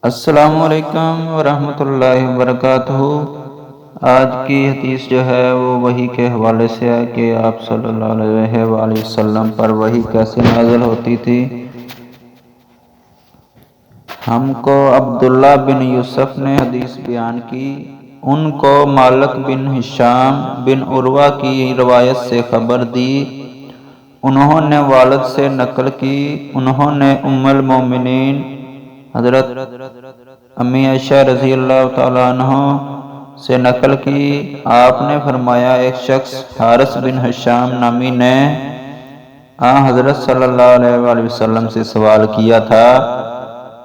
السلام علیکم ورحمۃ اللہ وبرکاتہ۔ آج کی حدیث جو ہے وہ وحی کے حوالے سے ہے کہ آپ صلی اللہ علیہ وآلہ وسلم پر وحی کیسے نازل ہوتی تھی۔ ہم کو عبداللہ بن یوسف نے حدیث بیان کی، ان کو مالک بن ہشام بن عروہ کی روایت سے خبر دی، انہوں نے والد سے نقل کی، انہوں نے ام المومنین حضرت امی عائشہ رضی اللہ تعالیٰ عنہ سے نقل کی، آپ نے فرمایا ایک شخص حارث بن ہشام نامی نے حضرت صلی اللہ علیہ وآلہ وسلم سے سوال کیا تھا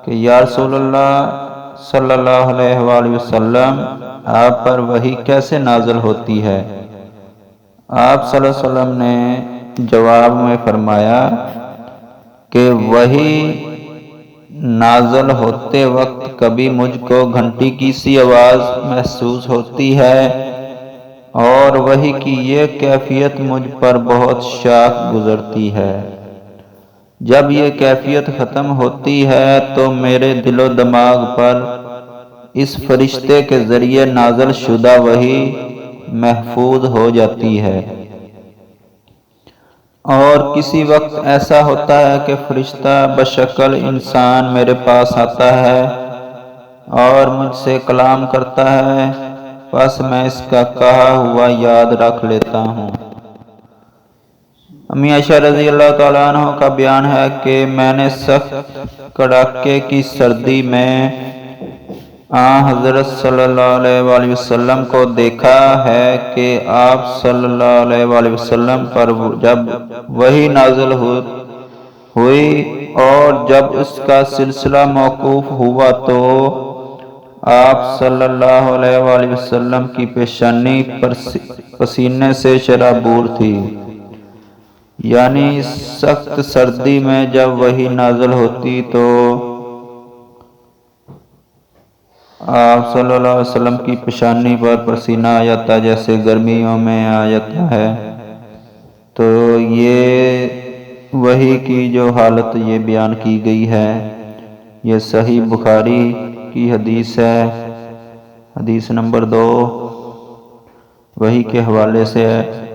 کہ یا رسول اللہ صلی اللہ علیہ وآلہ وسلم، آپ پر وحی کیسے نازل ہوتی ہے؟ آپ صلی اللہ علیہ وسلم نے جواب میں فرمایا کہ وحی نازل ہوتے وقت کبھی مجھ کو گھنٹی کی سی آواز محسوس ہوتی ہے، اور وحی کی یہ کیفیت مجھ پر بہت شاق گزرتی ہے۔ جب یہ کیفیت ختم ہوتی ہے تو میرے دل و دماغ پر اس فرشتے کے ذریعے نازل شدہ وحی محفوظ ہو جاتی ہے، اور کسی وقت ایسا ہوتا ہے کہ فرشتہ بشکل انسان میرے پاس آتا ہے اور مجھ سے کلام کرتا ہے، پس میں اس کا کہا ہوا یاد رکھ لیتا ہوں۔ امی عائشہ رضی اللہ تعالیٰ عنہ کا بیان ہے کہ میں نے سخت کڑاکے کی سردی میں حضرت صلی اللہ علیہ وآلہ وسلم کو دیکھا ہے کہ آپ صلی اللہ علیہ وآلہ وسلم پر جب وحی نازل ہوئی اور جب اس کا سلسلہ موقوف ہوا تو آپ صلی اللہ علیہ وآلہ وسلم کی پیشانی پسینے سے شرابور تھی، یعنی سخت سردی میں جب وحی نازل ہوتی تو آپ صلی اللہ علیہ وسلم کی پیشانی پر پسینہ آ جاتا جیسے گرمیوں میں آ جاتا ہے۔ تو یہ وحی کی جو حالت یہ بیان کی گئی ہے، یہ صحیح بخاری کی حدیث ہے، حدیث نمبر 2 وحی کے حوالے سے ہے۔